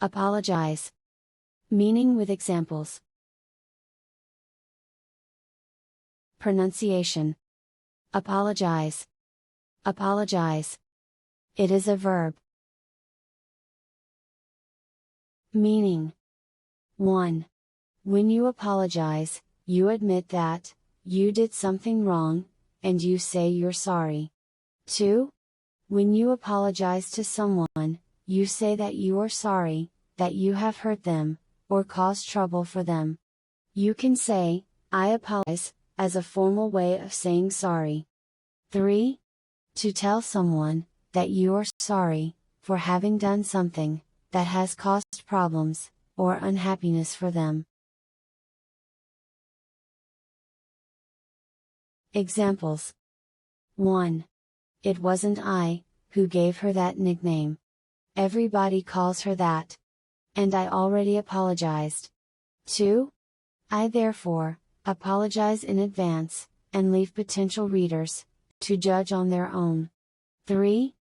Apologize. Meaning with examples. Pronunciation. Apologize. Apologize. It is a verb. Meaning. 1. When you apologize, you admit that you did something wrong, and you say you're sorry. 2. When you apologize to someone, you say that you are sorry, that you have hurt them, or caused trouble for them. You can say, I apologize, as a formal way of saying sorry. 3. To tell someone that you are sorry for having done something that has caused problems or unhappiness for them. Examples. 1. It wasn't I who gave her that nickname. Everybody calls her that. And I already apologized. 2. I therefore apologize in advance, and leave potential readers to judge on their own. 3.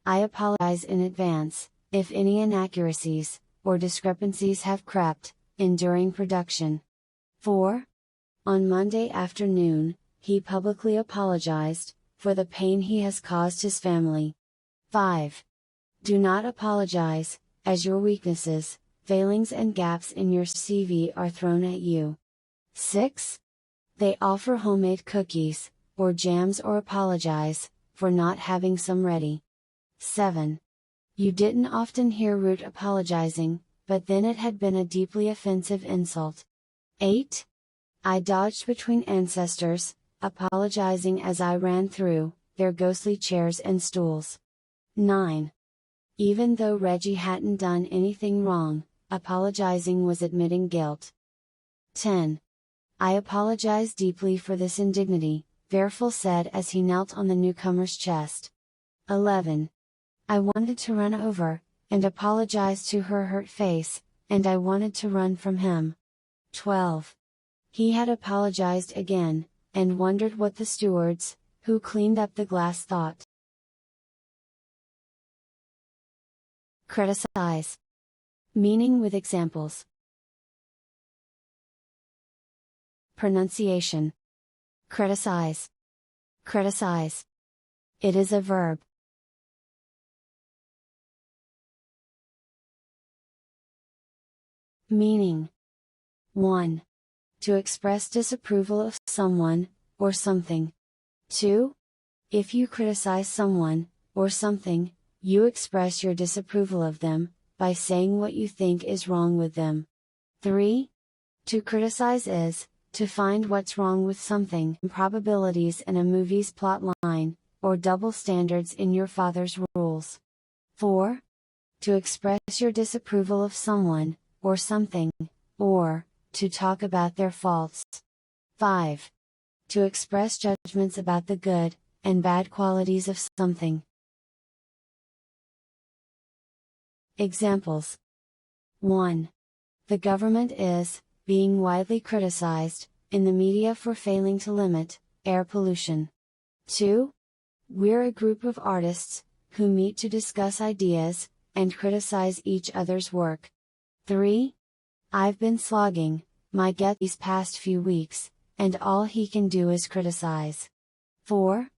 I apologize in advance if any inaccuracies or discrepancies have crept in during production. 4. On Monday afternoon, he publicly apologized for the pain he has caused his family. 5. Do not apologize, as your weaknesses, failings and gaps in your CV are thrown at you. 6. They offer homemade cookies, or jams, or apologize for not having some ready. 7. You didn't often hear Root apologizing, but then it had been a deeply offensive insult. 8. I dodged between ancestors, apologizing as I ran through their ghostly chairs and stools. 9. Even though Reggie hadn't done anything wrong, apologizing was admitting guilt. 10. I apologize deeply for this indignity, Verfel said as he knelt on the newcomer's chest. 11. I wanted to run over, and apologize to her hurt face, and I wanted to run from him. 12. He had apologized again, and wondered what the stewards, who cleaned up the glass, thought. Criticize. Meaning with examples. Pronunciation. Criticize. Criticize. It is a verb. Meaning. 1. To express disapproval of someone, or something. 2. If you criticize someone, or something, you express your disapproval of them, by saying what you think is wrong with them. 3. To criticize is, to find what's wrong with something, improbabilities in a movie's plot line, or double standards in your father's rules. 4. To express your disapproval of someone, or something, or, to talk about their faults. 5. To express judgments about the good, and bad qualities of something. Examples. 1. The government is being widely criticized in the media for failing to limit air pollution. 2. We're a group of artists who meet to discuss ideas and criticize each other's work. 3. I've been slogging my gut these past few weeks, and all he can do is criticize. 4.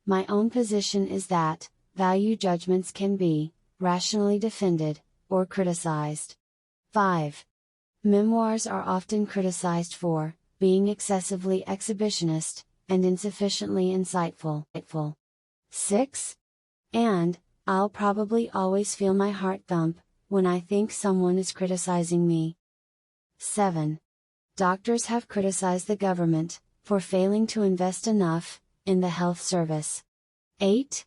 My own position is that value judgments can be rationally defended or criticized. 5. Memoirs are often criticized for being excessively exhibitionist and insufficiently insightful. 6. And I'll probably always feel my heart thump when I think someone is criticizing me. 7. Doctors have criticized the government for failing to invest enough in the health service. 8.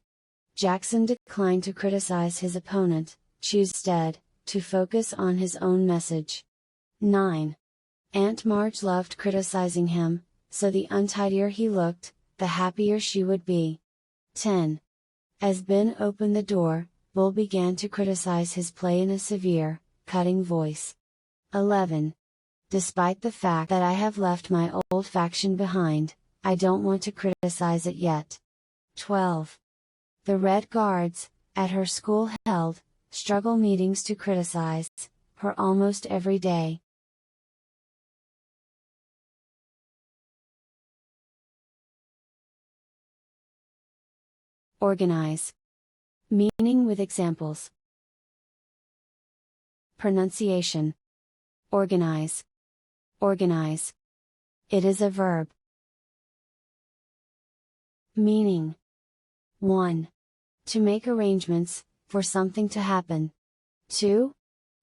Jackson declined to criticize his opponent, choose instead to focus on his own message. 9. Aunt Marge loved criticizing him, so the untidier he looked, the happier she would be. 10. As Ben opened the door, Bull began to criticize his play in a severe, cutting voice. 11. Despite the fact that I have left my old faction behind, I don't want to criticize it yet. 12. The Red Guards, at her school held struggle meetings to criticize her almost every day. Organize. Meaning with examples. Pronunciation. Organize. Organize. It is a verb. Meaning. 1. To make arrangements, for something to happen. 2.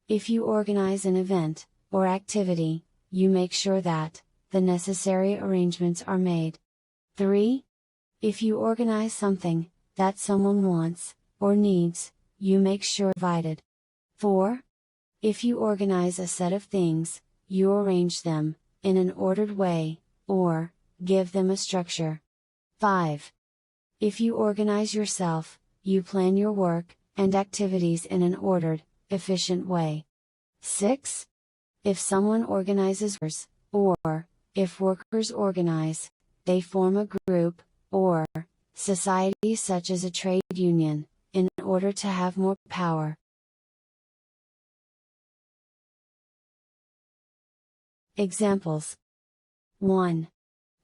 If you organize an event, or activity, you make sure that, the necessary arrangements are made. 3. If you organize something, that someone wants, or needs, you make sure provided. 4. If you organize a set of things, you arrange them, in an ordered way, or, give them a structure. 5. If you organize yourself, you plan your work, and activities in an ordered, efficient way. 6. If someone organizes, or, if workers organize, they form a group, or, society such as a trade union, in order to have more power. Examples. 1.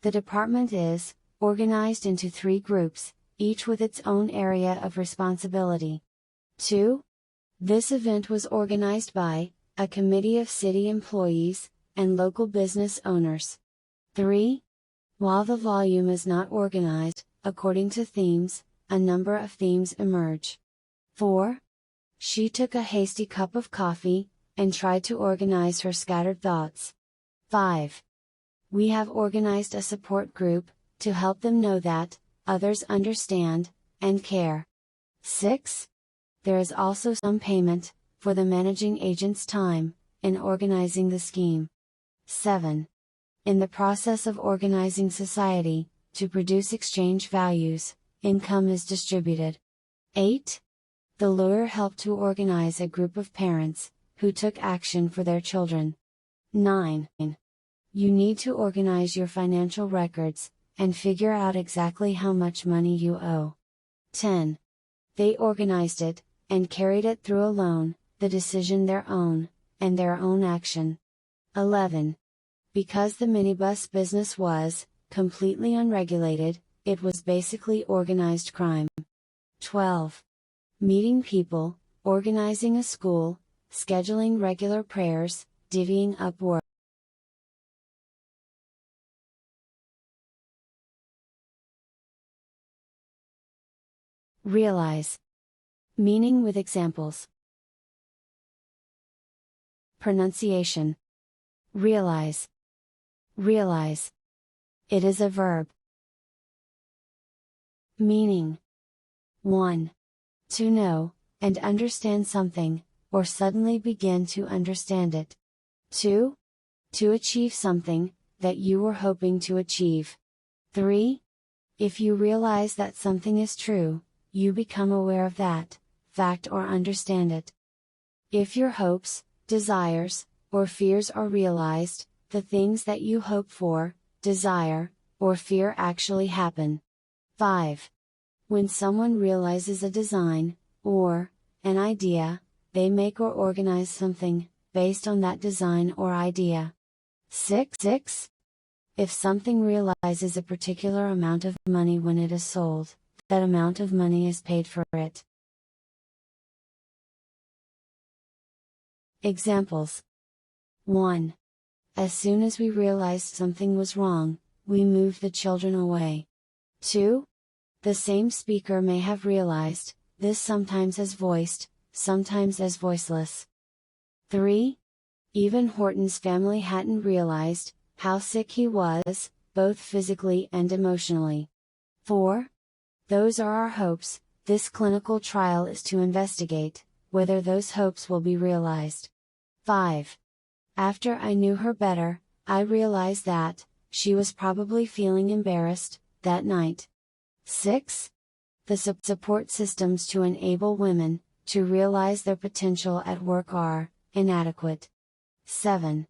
The department is organized into 3 groups, each with its own area of responsibility. 2. This event was organized by a committee of city employees and local business owners. 3. While the volume is not organized, according to themes, a number of themes emerge. 4. She took a hasty cup of coffee, and tried to organize her scattered thoughts. 5. We have organized a support group, to help them know that, others understand, and care. 6. There is also some payment, for the managing agent's time, in organizing the scheme. 7. In the process of organizing society, to produce exchange values, income is distributed. 8. The lawyer helped to organize a group of parents, who took action for their children. 9. You need to organize your financial records, and figure out exactly how much money you owe. 10. They organized it, and carried it through alone, the decision their own, and their own action. 11. Because the minibus business was, completely unregulated, it was basically organized crime. 12. Meeting people, organizing a school, scheduling regular prayers, divvying up work. Realize. Meaning with examples. Pronunciation. Realize. Realize. It is a verb. Meaning. 1. To know, and understand something, or suddenly begin to understand it. 2. To achieve something, that you were hoping to achieve. 3. If you realize that something is true, you become aware of that fact or understand it. If your hopes, desires, or fears are realized, the things that you hope for, desire, or fear actually happen. 5. When someone realizes a design, or an idea, they make or organize something, based on that design or idea. 6. If something realizes a particular amount of money when it is sold, that amount of money is paid for it. Examples. 1. As soon as we realized something was wrong, we moved the children away. 2. The same speaker may have realized, this sometimes as voiced, sometimes as voiceless. 3. Even Horton's family hadn't realized, how sick he was, both physically and emotionally. 4. Those are our hopes, this clinical trial is to investigate, whether those hopes will be realized. 5. After I knew her better, I realized that, she was probably feeling embarrassed, that night. 6. The support systems to enable women, to realize their potential at work are, inadequate. 7.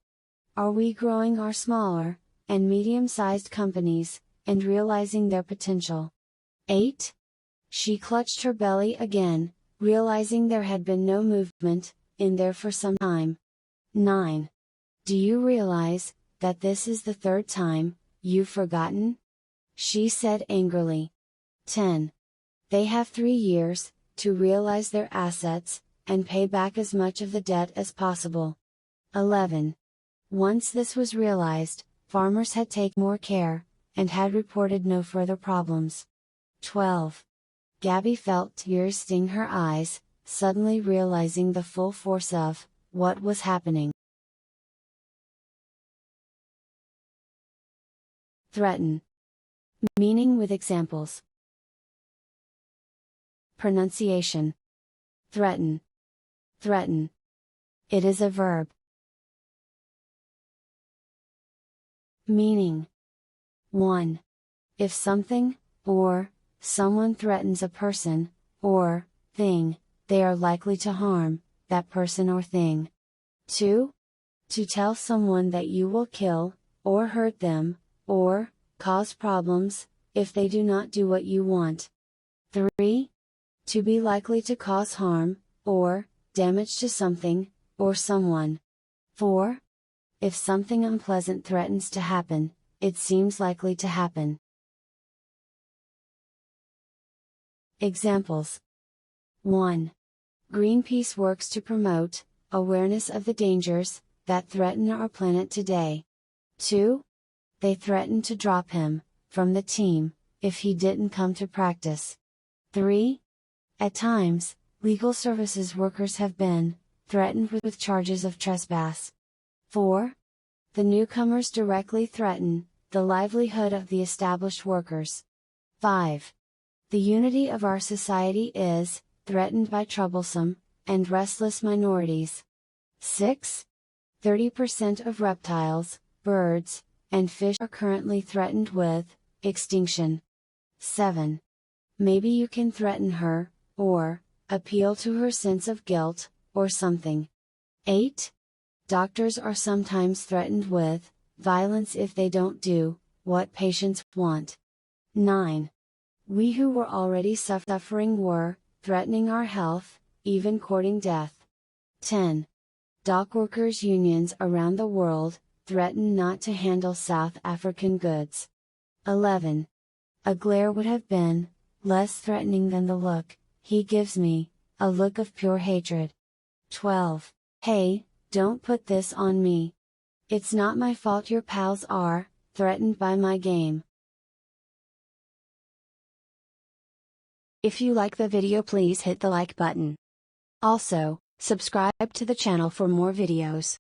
Are we growing our smaller, and medium-sized companies, and realizing their potential? 8. She clutched her belly again, realizing there had been no movement, in there for some time. 9. Do you realize that this is the third time you've forgotten? She said angrily. 10. They have 3 years to realize their assets and pay back as much of the debt as possible. 11. Once this was realized, farmers had taken more care, and had reported no further problems. 12. Gabby felt tears sting her eyes, suddenly realizing the full force of what was happening. Threaten. Meaning with examples. Pronunciation. Threaten. Threaten. It is a verb. Meaning. 1. If something, or someone threatens a person, or thing, they are likely to harm that person or thing. 2. To tell someone that you will kill, or hurt them, or cause problems, if they do not do what you want. 3. To be likely to cause harm, or damage to something, or someone. 4. If something unpleasant threatens to happen, it seems likely to happen. Examples. 1. Greenpeace works to promote awareness of the dangers that threaten our planet today. 2. They threatened to drop him from the team if he didn't come to practice. 3. At times, legal services workers have been threatened with charges of trespass. 4. The newcomers directly threaten the livelihood of the established workers. 5. The unity of our society is threatened by troublesome and restless minorities. 6. 30% of reptiles, birds, and fish are currently threatened with extinction. 7. Maybe you can threaten her, or appeal to her sense of guilt, or something. 8. Doctors are sometimes threatened with violence if they don't do what patients want. 9. We who were already suffering were threatening our health, even courting death. 10. Dock workers' unions around the world threaten not to handle South African goods. 11. A glare would have been less threatening than the look he gives me, a look of pure hatred. 12. Hey, don't put this on me. It's not my fault your pals are threatened by my game. If you like the video, please hit the like button. Also, subscribe to the channel for more videos.